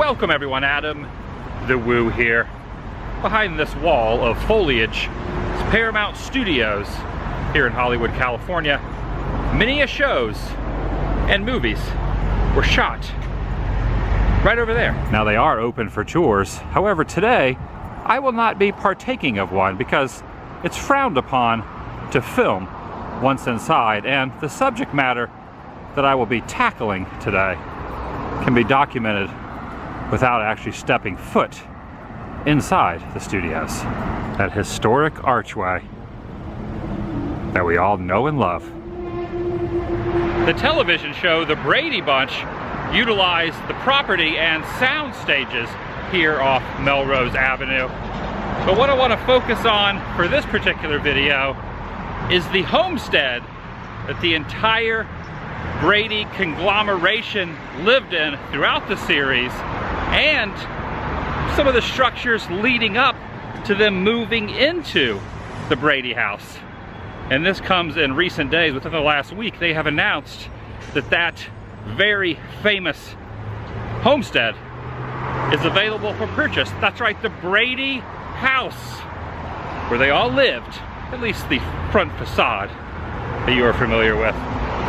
Welcome everyone, Adam the Woo here. Behind this wall of foliage is Paramount Studios here in Hollywood, California. Many shows and movies were shot right over there. Now they are open for tours. However, today I will not be partaking of one because it's frowned upon to film once inside, and the subject matter that I will be tackling today can be documented without actually stepping foot inside the studios. That historic archway that we all know and love. The television show The Brady Bunch utilized the property and sound stages here off Melrose Avenue. But what I want to focus on for this particular video is the homestead that the entire Brady conglomeration lived in throughout the series, and some of the structures leading up to them moving into the Brady house. And this comes in recent days. Within the last week, they have announced that that very famous homestead is available for purchase. That's right, the Brady house, where they all lived, at least the front facade that you are familiar with,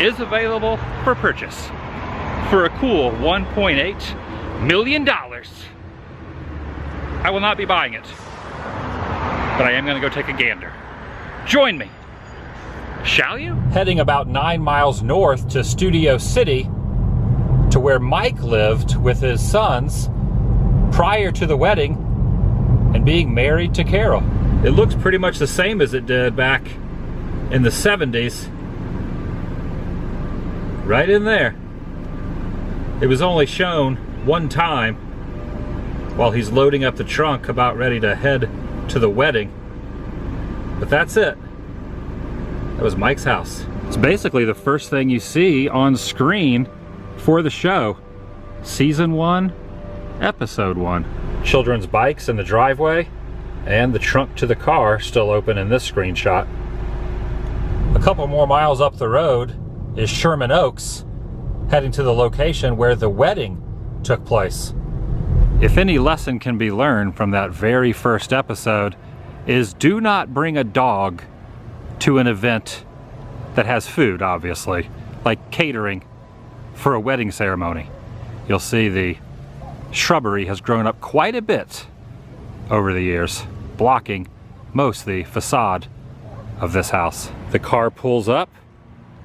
is available for purchase for a cool $1.8 million. I will not be buying it, but I am going to go take a gander. Join me, shall you? Heading about 9 miles north to Studio City, to where Mike lived with his sons prior to the wedding and being married to Carol. It looks pretty much the same as it did back in the 70s. Right in there. It was only shown one time while he's loading up the trunk about ready to head to the wedding. But that's it. That was Mike's house. It's basically the first thing you see on screen for the show. Season 1, Episode 1. Children's bikes in the driveway, and the trunk to the car still open in this screenshot. A couple more miles up the road is Sherman Oaks, heading to the location where the wedding took place. If any lesson can be learned from that very first episode, is do not bring a dog to an event that has food, obviously, like catering for a wedding ceremony. You'll see the shrubbery has grown up quite a bit over the years, blocking most of the facade of this house. The car pulls up,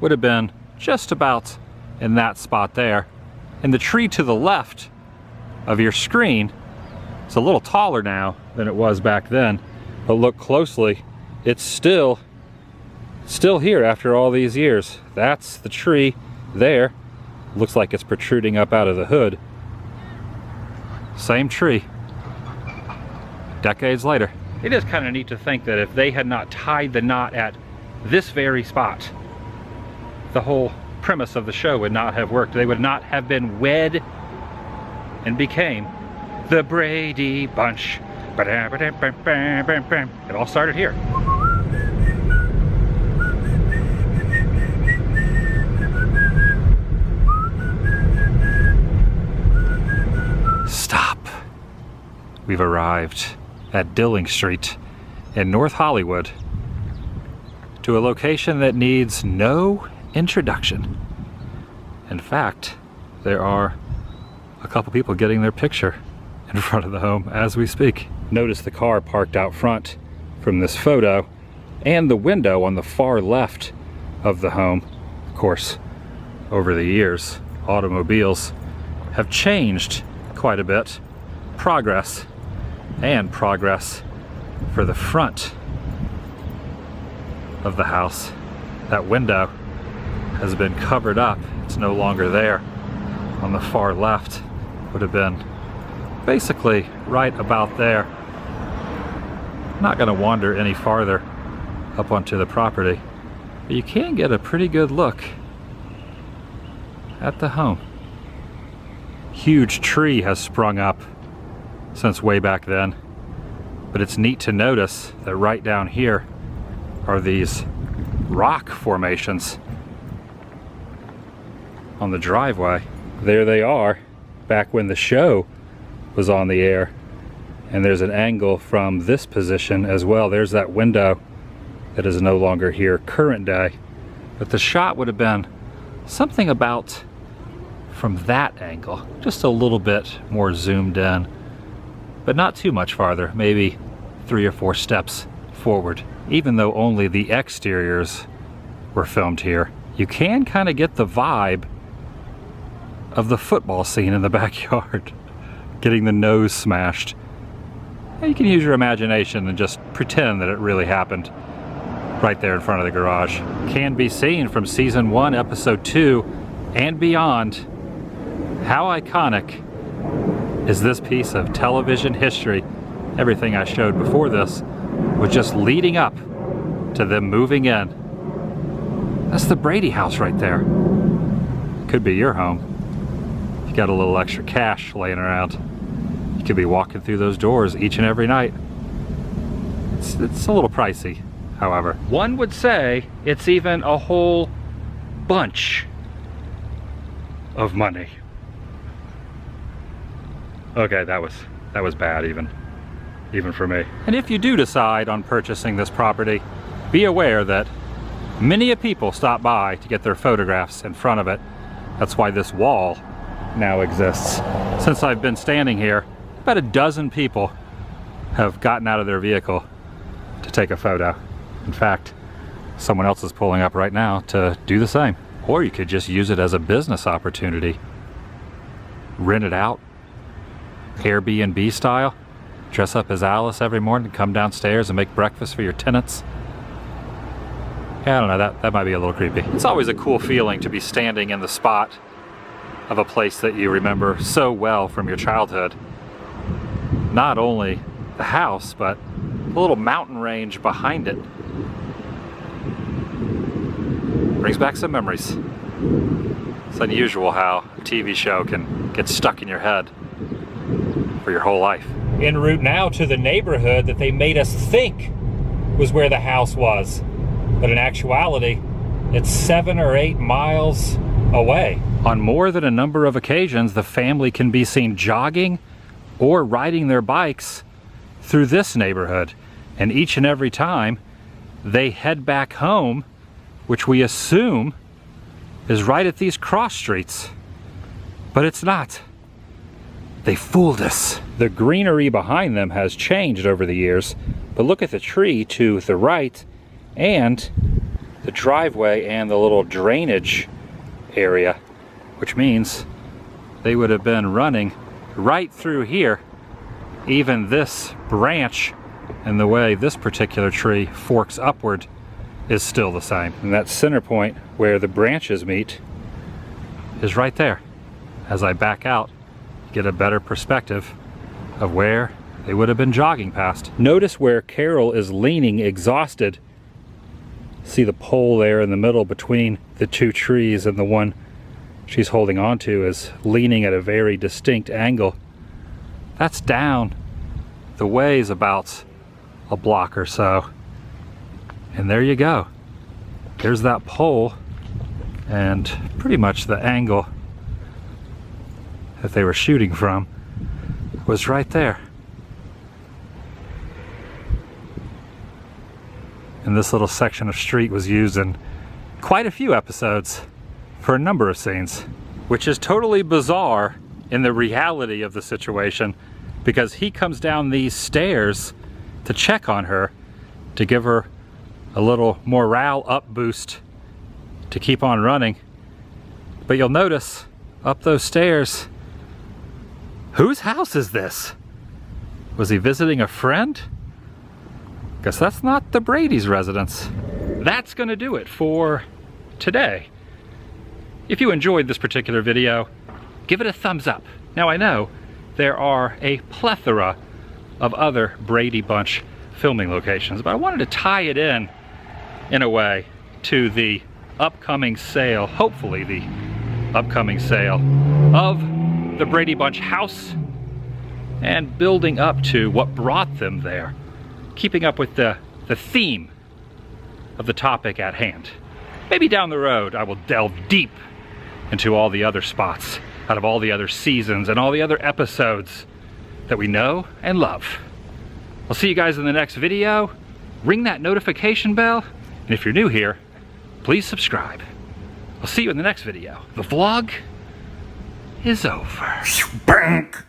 would have been just about in that spot there, and the tree to the left of your screen is a little taller now than it was back then, but look closely, it's still here after all these years. That's the tree there. Looks like it's protruding up out of the hood. Same tree, decades later. It is kind of neat to think that if they had not tied the knot at this very spot, the whole premise of the show would not have worked. They would not have been wed and became the Brady Bunch. It all started here. Stop. We've arrived at Dilling Street in North Hollywood, to a location that needs no introduction. In fact, there are a couple people getting their picture in front of the home as we speak. Notice the car parked out front from this photo, and the window on the far left of the home. Of course, over the years, automobiles have changed quite a bit. Progress for the front of the house. That window has been covered up. It's no longer there. On the far left would have been basically right about there. I'm not going to wander any farther up onto the property, but you can get a pretty good look at the home. Huge tree has sprung up since way back then, but it's neat to notice that right down here are these rock formations on the driveway. There they are back when the show was on the air. And there's an angle from this position as well. There's that window that is no longer here current day. But the shot would have been something about from that angle, just a little bit more zoomed in, but not too much farther, maybe 3 or 4 steps forward. Even though only the exteriors were filmed here, you can kind of get the vibe of the football scene in the backyard, getting the nose smashed. You can use your imagination and just pretend that it really happened right there in front of the garage. Can be seen from season 1, episode 2, and beyond. How iconic is this piece of television history? Everything I showed before this was just leading up to them moving in. That's the Brady house right there. Could be your home. If you got a little extra cash laying around, you could be walking through those doors each and every night. It's a little pricey, however. One would say it's even a whole bunch of money. Okay, that was bad even for me. And if you do decide on purchasing this property, be aware that many a people stop by to get their photographs in front of it. That's why this wall now exists. Since I've been standing here, about a dozen people have gotten out of their vehicle to take a photo. In fact, someone else is pulling up right now to do the same. Or you could just use it as a business opportunity. Rent it out, Airbnb style. Dress up as Alice every morning, come downstairs and make breakfast for your tenants. Yeah, I don't know, that might be a little creepy. It's always a cool feeling to be standing in the spot of a place that you remember so well from your childhood. Not only the house, but the little mountain range behind it. Brings back some memories. It's unusual how a TV show can get stuck in your head for your whole life. En route now to the neighborhood that they made us think was where the house was. But in actuality, it's 7 or 8 miles away. On more than a number of occasions, the family can be seen jogging or riding their bikes through this neighborhood. And each and every time, they head back home, which we assume is right at these cross streets. But it's not. They fooled us. The greenery behind them has changed over the years, but look at the tree to the right and the driveway and the little drainage area, which means they would have been running right through here. Even this branch and the way this particular tree forks upward is still the same. And that center point where the branches meet is right there. As I back out, get a better perspective of where they would have been jogging past. Notice where Carol is leaning exhausted. See the pole there in the middle between the 2 trees, and the one she's holding on to is leaning at a very distinct angle. That's down the ways about a block or so. And there you go. There's that pole, and pretty much the angle that they were shooting from was right there. And this little section of street was used in quite a few episodes for a number of scenes, which is totally bizarre in the reality of the situation, because he comes down these stairs to check on her, to give her a little morale up boost to keep on running. But you'll notice up those stairs, whose house is this? Was he visiting a friend? Guess that's not the Brady's residence. That's gonna do it for today. If you enjoyed this particular video, give it a thumbs up. Now I know there are a plethora of other Brady Bunch filming locations, but I wanted to tie it in a way to the upcoming sale, hopefully the upcoming sale of the Brady Bunch house, and building up to what brought them there, keeping up with the theme of the topic at hand. Maybe down the road I will delve deep into all the other spots out of all the other seasons and all the other episodes that we know and love. I'll see you guys in the next video. Ring that notification bell, and if you're new here, please subscribe. I'll see you in the next video. The vlog is over. Bank.